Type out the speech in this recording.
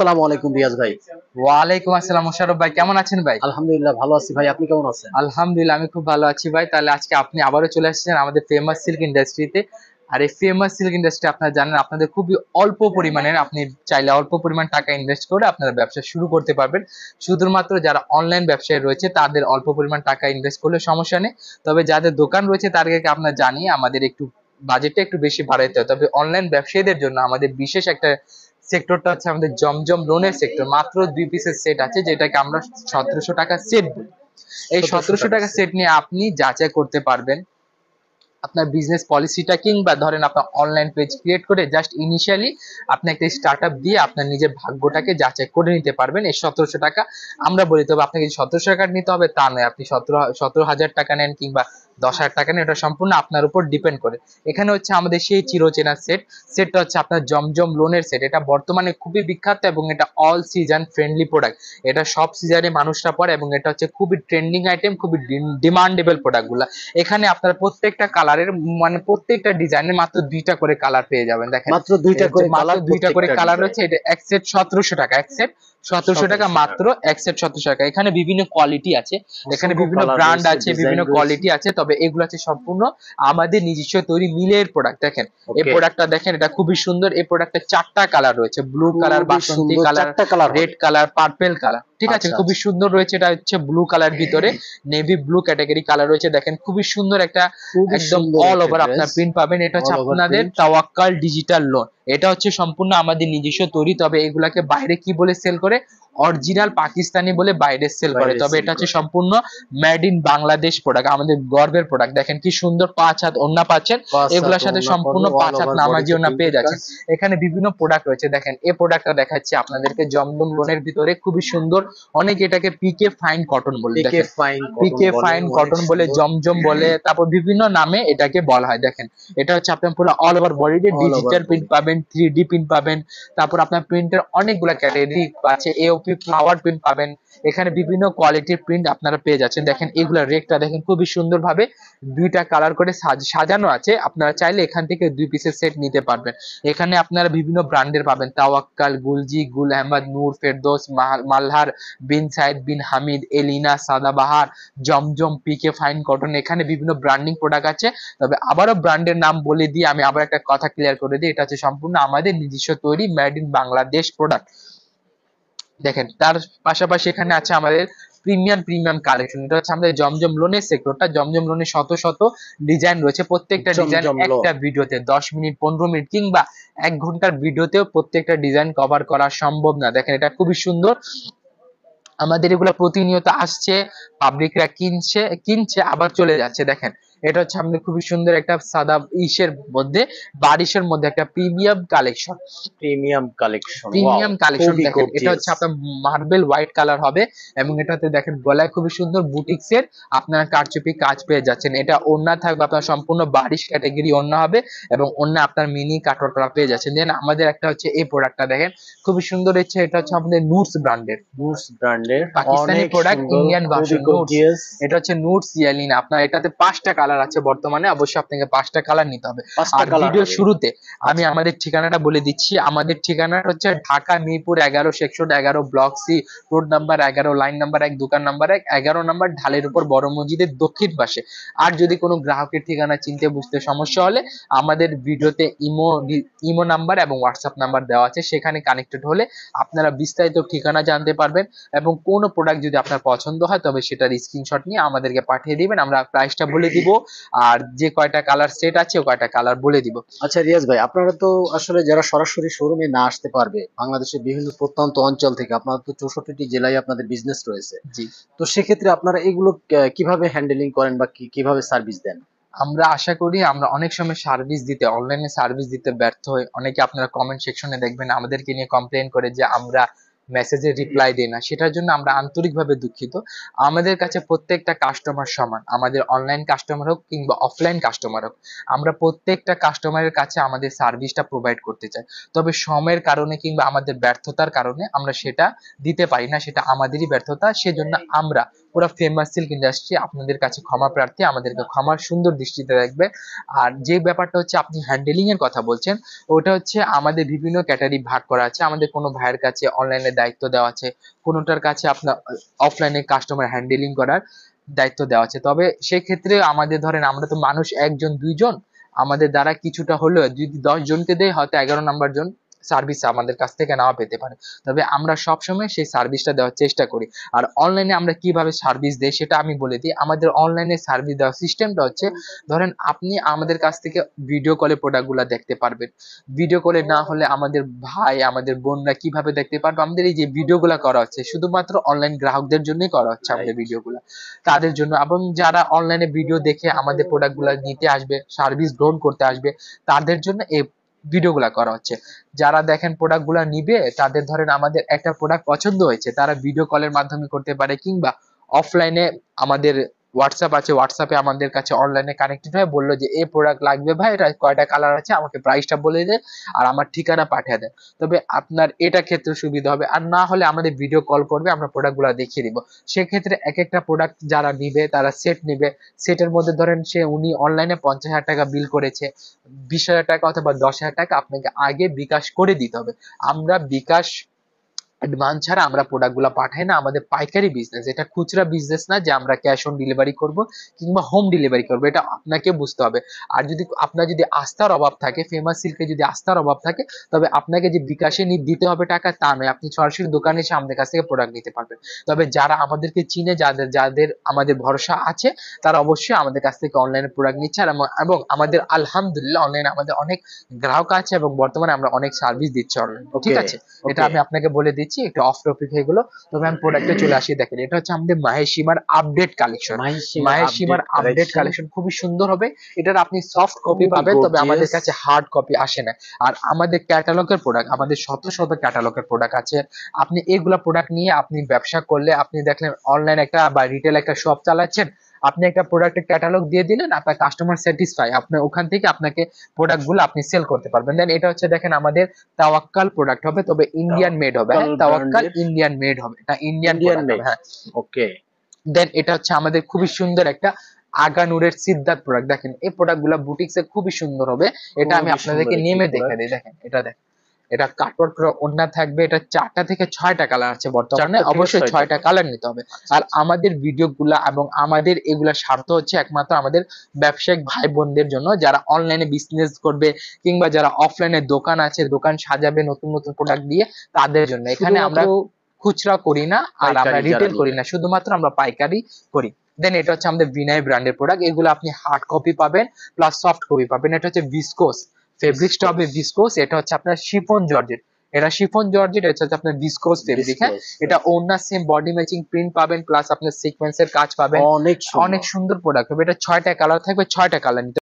আসসালামু আলাইকুম রিয়াজ ভাই। ওয়ালাইকুম আসসালাম মোশাররফ ভাই, কেমন আছেন ভাই? আলহামদুলিল্লাহ ভালো আছি ভাই, আপনি কেমন আছেন? আলহামদুলিল্লাহ আমি খুব ভালো আছি ভাই। তাহলে আজকে আপনি আবারও চলে আসছেন আমাদের ফেমাস সিল্ক ইন্ডাস্ট্রিতে। আর এই ফেমাস সিল্ক ইন্ডাস্ট্রি আপনারা জানেন, আপনাদের খুবই অল্প পরিমাণের, আপনি চাইলে অল্প পরিমাণ টাকা ইনভেস্ট করে আপনারা ব্যবসা শুরু করতে পারবেন। শুধুমাত্র যারা অনলাইন ব্যবসায় রয়েছে তাদের অল্প পরিমাণ টাকা ইনভেস্ট করলে সমস্যা নেই। তবে যাদের দোকান রয়েছে তাদেরকে আপনারা জানিয়ে আমাদের একটু বাজেটটা একটু বেশি বাড়াইতে হয়। তবে অনলাইন ব্যবসায়ীদের জন্য আমাদের বিশেষ একটা সেক্টরটা হচ্ছে আমাদের জমজম লোনের সেক্টর। মাত্র 2 পিসের সেট আছে, যেটাকে আমরা 1700 টাকা সেট বলি। এই 1700 টাকা সেট নিয়ে আপনি যাচাই করতে পারবেন আপনার বিজনেস পলিসিটা, কিংবা ধরেন আপনার অনলাইন পেজ ক্রিয়েট করে জাস্ট ইনিশিয়ালি আপনি একটা স্টার্টআপ দিয়ে আপনার নিজের ভাগ্যটাকে যাচাই করে নিতে পারবেন। এই 1700 টাকা আমরা বলি, তবে আপনাকে 1700 টাকা নিতে হবে তা নয়। আপনি 17,000 টাকা নেন কিংবা 10,000 টাকা নেন, এটা সম্পূর্ণ আপনার উপর ডিপেন্ড করে। এখানে হচ্ছে আমাদের সেই চিরচেনা সেটটা হচ্ছে আপনার জমজম লোনের সেট। এটা বর্তমানে খুবই বিখ্যাত এবং এটা অল সিজন ফ্রেন্ডলি প্রোডাক্ট। এটা সব সিজনে মানুষরা পরে এবং এটা হচ্ছে খুবই ট্রেন্ডিং আইটেম, খুবই ডিমান্ডেবল প্রোডাক্ট গুলা। এখানে আপনার প্রত্যেকটা কালারের মানে প্রত্যেকটা ডিজাইনের মাত্র 2টা করে কালার পেয়ে যাবেন। দেখেন মাত্র 2টা করে কালার রয়েছে। এটা এক সেট 1700 টাকা, এক সেট 1700 টাকা মাত্র, এক সেট 1700 টাকা। এখানে বিভিন্ন কোয়ালিটি আছে, এখানে বিভিন্ন ব্র্যান্ড আছে, বিভিন্ন কোয়ালিটি আছে। তবে এগুলো আছে সম্পূর্ণ আমাদের নিজস্ব তৈরি মিলের প্রোডাক্ট। দেখেন এই প্রোডাক্টটা দেখেন, এটা খুবই সুন্দর। এই প্রোডাক্টে 4টা কালার রয়েছে, ব্লু কালার, বাসন্তী colour, red colour, purple colour. ঠিক আছে, খুবই সুন্দর রয়েছে। এটা হচ্ছে ব্লু কালার ভিতরে নেভি ব্লু ক্যাটাগরি কালার রয়েছে। দেখেন খুবই সুন্দর একটা একদম অল ওভার আপনার প্রিন্ট পাবেন। এটা হচ্ছে আপনাদের তাওয়াক্কাল ডিজিটাল লোন। এটা হচ্ছে সম্পূর্ণ আমাদের নিজস্ব তৈরি। তবে এগুলাকে বাইরে কি বলে সেল করে? অরিজিনাল পাকিস্তানি বলে বাইরে সেল করে। তবে এটা হচ্ছে সম্পূর্ণ মেড ইন বাংলাদেশ প্রোডাক্ট, আমাদের গর্বের প্রোডাক্ট। দেখেন কি সুন্দর 5 হাত ওন্না পাচ্ছেন, এগুলোর সাথে সম্পূর্ণ 5 হাত নামাজি ওন্না পেয়ে যাচ্ছেন। এখানে বিভিন্ন প্রোডাক্ট রয়েছে। দেখেন এই প্রোডাক্টটা দেখাচ্ছি আপনাদেরকে জমজম লোনের ভিতরে, খুবই সুন্দর। অনেকে এটাকে পিকে ফাইন কটন বলে, দেখেন পিকে ফাইন কটন বলে, জমজম বলে, তারপর বিভিন্ন নামে এটাকে বলা হয়। দেখেন এটা হচ্ছে আপনার পুরো অল ওভার বডিতে ডিজিটাল প্রিন্ট পাবেন, 3D প্রিন্ট পাবেন। তারপর আপনার প্রিন্টের অনেকগুলা ক্যাটাগরি আছে, এওপি ফ্লাওয়ার প্রিন্ট পাবেন। এখানে বিভিন্ন কোয়ালিটির প্রিন্ট আপনারা পেয়ে যাচ্ছেন। দেখেন এগুলা রেকটা দেখেন, খুবই সুন্দরভাবে 2টা কালার করে সাজানো আছে। আপনারা চাইলে এখান থেকে 2 পিসের সেট নিতে পারবেন। এখানে আপনারা বিভিন্ন ব্র্যান্ডের পাবেন, তাওয়াক্কাল, গুলজি, গুল আহমদ, নূর, ফেরদৌস, মালহার, বিন সাইদ, বিন হামিদ, এলিনা, সাদাবাহার, জমজম, পিকে ফাইন কটন। এখানে বিভিন্ন ব্র্যান্ডিং প্রোডাক্ট আছে। তবে আবারও ব্র্যান্ডের নাম বলে দিয়ে আমি আবার একটা কথা ক্লিয়ার করে দিই, এটা হচ্ছে সম্পূর্ণ আমাদের নিজস্ব তৈরি মেড ইন বাংলাদেশ প্রোডাক্ট। দেখেন তার পাশাপাশি এখানে আছে আমাদের প্রিমিয়াম কালেকশন। এটা হচ্ছে আমাদের জমজম লোনের সেক্টরটা। জমজম লোনের শত শত ডিজাইন রয়েছে। প্রত্যেকটা ডিজাইন একটা ভিডিওতে 10 মিনিট, 15 মিনিট কিংবা 1 ঘন্টার ভিডিওতেও প্রত্যেকটা ডিজাইন কভার করা সম্ভব না। দেখেন এটা খুবই সুন্দর। আমাদের এগুলো প্রতিনিয়ত আসছে, পাবলিকরা কিনছে আবার চলে যাচ্ছে। দেখেন এটা হচ্ছে আমাদের খুবই সুন্দর একটা সাদা ইসের মধ্যে, বারিশের মধ্যে একটা প্রিমিয়াম কালেকশন। দেখেন এটা হচ্ছে আপনার মার্বেল হোয়াইট কালার হবে এবং এটাতে দেখেন গলায় খুবই সুন্দর বুটিক্সের আপনার কারচুপি কাজ পেয়ে যাচ্ছেন। এটা ওড়না থাকবে আপনার সম্পূর্ণ বারিশ ক্যাটাগরি ওড়না হবে এবং ওড়না আপনার মিনি কাটওয়ার্ক পেয়ে যাচ্ছেন। দেন আমাদের একটা হচ্ছে এই প্রোডাক্টটা দেখেন খুবই সুন্দর হচ্ছে। এটা হচ্ছে আমাদের নুটস ব্র্যান্ডের পাকিস্তানি প্রোডাক্ট, ইন্ডিয়ান ভার্সন নুটস। এটা হচ্ছে নুটস ইয়ালিন। আপনার এটাতে 5টা কালার আছে বর্তমানে, অবশ্যই আপনাকে 5টা কালার নিতে হবে। আর ভিডিও শুরুতে আমি আমাদের ঠিকানাটা বলে দিচ্ছি। আমাদের ঠিকানাটা হচ্ছে Dhaka Mirpur 11 section 11 block C, road number 11, line number 1, দোকান নাম্বার 1, 11 নাম্বার ঢালের উপর বড় মসজিদের দক্ষিণ পাশে। আর যদি কোনো গ্রাহকের ঠিকানা চিনতে বুঝতে সমস্যা হলে আমাদের ভিডিওতে ইমো নাম্বার এবং হোয়াটসঅ্যাপ নাম্বার দেওয়া আছে, সেখানে কানেক্টেড হলে আপনারা বিস্তারিত ঠিকানা জানতে পারবেন। এবং কোনো প্রোডাক্ট যদি আপনার পছন্দ হয় তবে সেটার স্ক্রিনশট নিয়ে আমাদেরকে পাঠিয়ে দিবেন, আমরা প্রাইসটা বলে দিব আর যে কয়টা কালার সেট আছে ও কয়টা কালার বলে দিব। আচ্ছা রিয়াজ ভাই, আপনারা তো আসলে যারা সরাসরি শোরুমে না আসতে পারবে, বাংলাদেশের বিভিন্ন প্রত্যন্ত অঞ্চল থেকে, আপনারা তো 64টি জেলায় আপনাদের বিজনেস রয়েছে, জি, তো সেক্ষেত্রে আপনারা এগুলো কিভাবে হ্যান্ডেলিং করেন বা কিভাবে সার্ভিস দেন? আমরা আশা করি আমরা অনেক সময় অনলাইনে সার্ভিস দিতে ব্যর্থ হই। অনেকে আপনারা কমেন্ট সেকশনে দেখবেন আমাদেরকে নিয়ে কমপ্লেন করে যে আমরা মেসেজের রিপ্লাই দিই না। সেটার জন্য আমরা আন্তরিকভাবে দুঃখিত। আমাদের কাছে প্রত্যেকটা কাস্টমার সমান, আমাদের অনলাইন কাস্টমার হোক কিংবা অফলাইন কাস্টমার হোক, আমরা প্রত্যেকটা কাস্টমারের কাছে আমাদের সার্ভিসটা প্রোভাইড করতে চাই। তবে সময়ের কারণে কিংবা আমাদের ব্যর্থতার কারণে আমরা সেটা দিতে পারি না, সেটা আমাদেরই ব্যর্থতা। সেজন্য আমরা পুরো ফেমাস সিল্ক ইন্ডাস্ট্রি, আপনাদের কাছে ক্ষমা প্রার্থী, আমাদেরকে ক্ষমার সুন্দর দৃষ্টিতে দেখবে। আর যে ব্যাপারটা হচ্ছে আপনি হ্যান্ডেলিং এর কথা বলছেন, ওটা হচ্ছে আমাদের বিভিন্ন ক্যাটাগরি ভাগ করা আছে। আমাদের কোনো ভাইয়ের কাছে অনলাইনে দায়িত্ব দেওয়া আছে, কোনোটার কাছে আপনার অফলাইনে কাস্টমার হ্যান্ডেলিং করার দায়িত্ব দেওয়া আছে। তবে সেক্ষেত্রে আমাদের ধরেন আমরা তো মানুষ একজন দুইজন, আমাদের দ্বারা কিছুটা হলেও যদি 10 জনকে দেয় হয়তো 11 নাম্বার জন সার্ভিস আমাদের কাছ থেকে নাও পেতে পারে। তবে আমরা সবসময় সেই সার্ভিসটা দেওয়ার চেষ্টা করি। আর অনলাইনে আমরা কিভাবে সার্ভিস দেই সেটা আমি বলে দিই। আমাদের অনলাইনে সার্ভিস দেওয়ার সিস্টেমটা হচ্ছে, ধরেন আপনি আমাদের কাছ থেকে ভিডিও কলে প্রোডাক্টগুলো দেখতে পারবেন। ভিডিও কলে না হলে আমাদের ভাই আমাদের বোনরা কিভাবে দেখতে পারবে? আমাদের এই যে ভিডিওগুলো করা হচ্ছে শুধুমাত্র অনলাইন গ্রাহকদের জন্যই করা হচ্ছে আমাদের ভিডিওগুলো, তাদের জন্য। এবং যারা অনলাইনে ভিডিও দেখে আমাদের প্রোডাক্টগুলো নিতে আসবে, সার্ভিস গ্রহণ করতে আসবে, তাদের জন্য এই ভিডিওগুলা করা হচ্ছে। যারা দেখেন প্রোডাক্টগুলা নিবে, তাদের ধরেন আমাদের একটা প্রোডাক্ট পছন্দ হয়েছে, তারা ভিডিও কলের মাধ্যমে করতে পারে, কিংবা অফলাইনে আমাদের হোয়াটসঅ্যাপ আছে, হোয়াটসঅ্যাপে আমাদের কাছে অনলাইনে কানেক্টেড হয়ে বললো যে এই প্রোডাক্ট লাগবে ভাই, এটা কয়টা কালার আছে, আমাকে প্রাইসটা বলে দেন আর আমার ঠিকানা পাঠিয়ে দেন। তবে আপনার এটা ক্ষেত্রে সুবিধা হবে। আর না হলে আমাদের ভিডিও কল করবে, আমরা প্রোডাক্টগুলো দেখিয়ে দিব। সেক্ষেত্রে এক একটা প্রোডাক্ট যারা নিবে তারা সেট নিবে, সেটের মধ্যে ধরেন উনি অনলাইনে 50,000 টাকা বিল করেছে, 20,000 টাকা অথবা 10,000 টাকা আপনাকে আগে বিকাশ করে দিতে হবে। আমরা বিকাশ অ্যাডভান্স ছাড়া আমরা প্রোডাক্টগুলো পাঠাই না। আমাদের পাইকারি বিজনেস, এটা খুচরা বিজনেস না যে আমরা ক্যাশ অন ডেলিভারি করব কিংবা হোম ডেলিভারি করব, এটা আপনাকে বুঝতে হবে। আর যদি আপনার যদি আস্থার অভাব থাকে, ফেমাস সিল্কে যদি আস্থার অভাব থাকে, তবে আপনাকে যে বিকাশে দিতে হবে টাকা তা নয়, আপনি সরাসরি দোকানে এসে আমাদের কাছ থেকে প্রোডাক্ট নিতে পারবেন। তবে যারা আমাদেরকে চিনে, যাদের যাদের আমাদের ভরসা আছে, তারা অবশ্যই আমাদের কাছ থেকে অনলাইনে প্রোডাক্ট নিচ্ছে। আর এবং আমাদের আলহামদুলিল্লাহ অনলাইনে আমাদের অনেক গ্রাহক আছে এবং বর্তমানে আমরা অনেক সার্ভিস দিচ্ছি অনলাইনে, ঠিক আছে? এটা আমি আপনাকে বলে দিচ্ছি, একটু অফ টপিক হয়ে গেলো। তবে আমি প্রোডাক্টে চলে আসি। দেখেন এটা হচ্ছে আমাদের মাহেশিমার আপডেট কালেকশন। মাহেশিমার আপডেট কালেকশন খুবই সুন্দর হবে। এটার আপনি সফট কপি পাবেন, তবে আমাদের কাছে হার্ড কপি আসে না। আর আমাদের ক্যাটালগের প্রোডাক্ট, আমাদের শত শত ক্যাটালগের প্রোডাক্ট আছে। আপনি এগুলা প্রোডাক্ট নিয়ে আপনি ব্যবসা করলে, আপনি দেখলেন অনলাইন একটা বা রিটেল একটা শপ চালাচ্ছেন, আপনি একটা প্রোডাক্টের ক্যাটালগ দিয়ে দিলেন, আপনার কাস্টমার স্যাটিসফাই, আপনি ওখান থেকে আপনাকে প্রোডাক্টগুলো আপনি সেল করতে পারবেন। দেন এটা হচ্ছে দেখেন আমাদের তাওয়াক্কাল প্রোডাক্ট হবে, তবে ইন্ডিয়ান মেড হবে। হ্যাঁ, তাওয়াক্কাল ইন্ডিয়ান মেড হবে, এটা ইন্ডিয়ান মেড। হ্যাঁ, ওকে। দেন এটা হচ্ছে আমাদের খুবই সুন্দর একটা আগানুরের সিদ্ধার্থ প্রোডাক্ট। দেখেন এই প্রোডাক্টগুলো বুটিক্সে খুবই সুন্দর হবে। এটা আমি আপনাদেরকে নেমে দেখে দিই। দেখেন এটা, দেখেন এটা কাটওয়ার্ক করা ওড়না থাকবে। এটা 4টা থেকে 6টা কালার আছে বর্তমানে, অবশ্যই 6টা কালার নিতে হবে। আর আমাদের ভিডিওগুলা এবং আমাদের এগুলা স্বার্থ হচ্ছে একমাত্র আমাদের ব্যবসায়িক ভাই বোনদের জন্য, যারা অনলাইনে বিজনেস করবে কিংবা যারা অফলাইনে দোকান আছে, দোকান সাজাবে নতুন নতুন প্রোডাক্ট দিয়ে, তাদের জন্য। এখানে আমরা খুচরা করি না আর আমরা রিটেল করি না, শুধুমাত্র আমরা পাইকারি করি। দেন এটা হচ্ছে আমাদের বিনয় ব্র্যান্ডের প্রোডাক্ট। এগুলো আপনি হার্ড কপি পাবেন প্লাস সফট কপি পাবেন। এটা হচ্ছে ভিসকোস ফেব্রিক্সটা হবে ভিসকোস। এটা হচ্ছে আপনার শিফন জর্জেট, এটা শিফন জর্জেট, এটা হচ্ছে আপনার ভিসকোস ফেব্রিক। হ্যাঁ, এটা ওড়না সেম বডি ম্যাচিং প্রিন্ট পাবেন, প্লাস আপনার সিকোয়েন্সের কাজ পাবেন। অনেক সুন্দর প্রোডাক্ট হবে। এটা 6টা কালার থাকবে, 6টা কালার নিতে